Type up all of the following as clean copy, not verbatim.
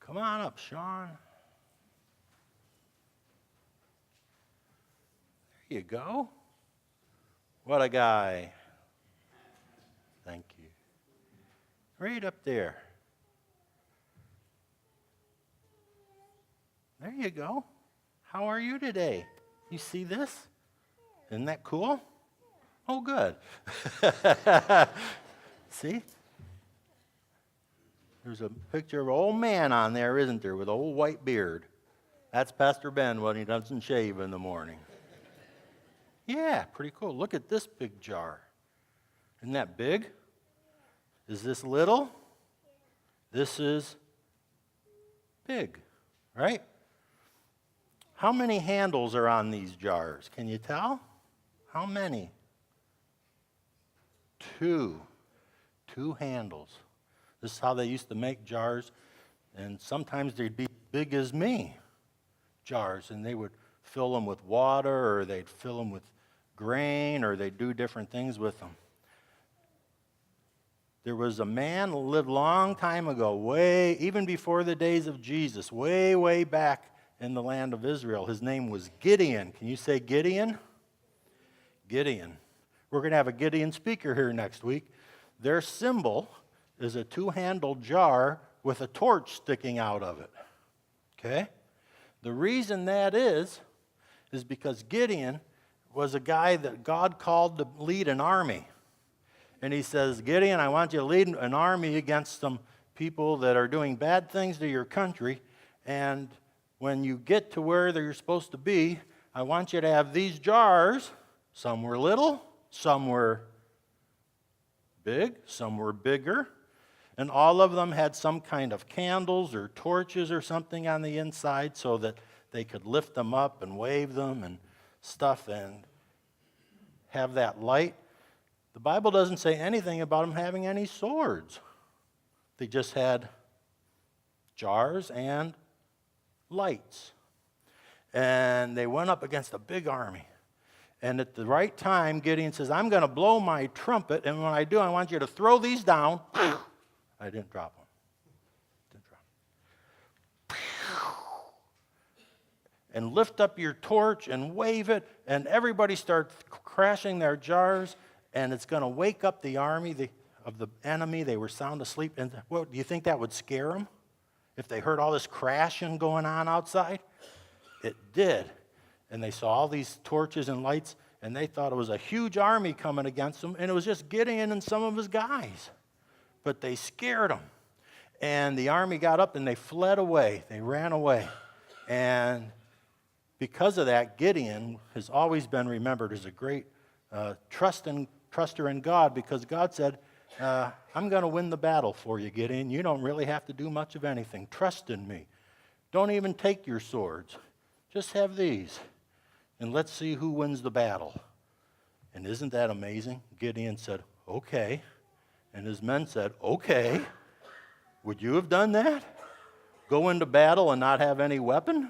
Come on up, Sean. There you go. What a guy. Thank you. Right up there. There you go. How are you today? You see this? Isn't that cool? Oh, good. See? There's a picture of an old man on there, isn't there, with an old white beard. That's Pastor Ben when he doesn't shave in the morning. Yeah, pretty cool. Look at this big jar. Isn't that big? Is this little? This is big, right? How many handles are on these jars? Can you tell? How many? 2. 2 handles. This is how they used to make jars, and sometimes they'd be big as me, jars, and they would fill them with water, or they'd fill them with grain, or they'd do different things with them. There was a man who lived a long time ago, even before the days of Jesus, way back in the land of Israel. His name was Gideon. Can you say Gideon? Gideon. We're going to have a Gideon speaker here next week. Their symbol is a 2-handled jar with a torch sticking out of it. Okay? The reason that is because Gideon was a guy that God called to lead an army. And he says, Gideon, I want you to lead an army against some people that are doing bad things to your country. And when you get to where you're supposed to be, I want you to have these jars. Some were little, some were big, some were bigger. And all of them had some kind of candles or torches or something on the inside so that they could lift them up and wave them and stuff and have that light. The Bible doesn't say anything about them having any swords. They just had jars and lights. And they went up against a big army. And at the right time, Gideon says, I'm going to blow my trumpet, and when I do, I want you to throw these down. I didn't drop them. And lift up your torch and wave it, and everybody starts crashing their jars, and it's going to wake up the army of the enemy. They were sound asleep. And do you think that would scare them if they heard all this crashing going on outside? It did. And they saw all these torches and lights, and they thought it was a huge army coming against them, and it was just Gideon and some of his guys. But they scared them. And the army got up, and they fled away. They ran away. And because of that, Gideon has always been remembered as a great truster in God, because God said, I'm going to win the battle for you, Gideon. You don't really have to do much of anything. Trust in me. Don't even take your swords. Just have these, and let's see who wins the battle. And isn't that amazing? Gideon said, okay. And his men said, okay. Would you have done that? Go into battle and not have any weapon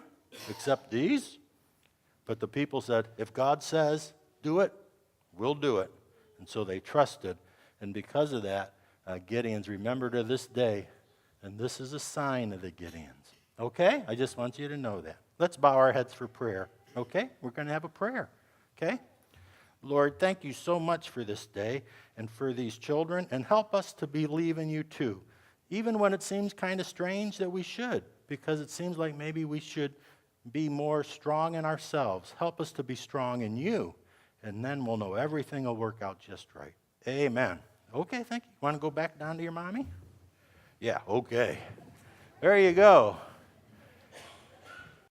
except these? But the people said, if God says, do it, we'll do it. And so they trusted. And because of that, Gideon's remembered to this day. And this is a sign of the Gideons. Okay? I just want you to know that. Let's bow our heads for prayer. Okay? We're going to have a prayer. Okay? Lord, thank you so much for this day and for these children. And help us to believe in you too. Even when it seems kind of strange that we should. Because it seems like maybe we should be more strong in ourselves. Help us to be strong in you. And then we'll know everything will work out just right. Amen. Okay, thank you. Want to go back down to your mommy? Yeah, okay. There you go.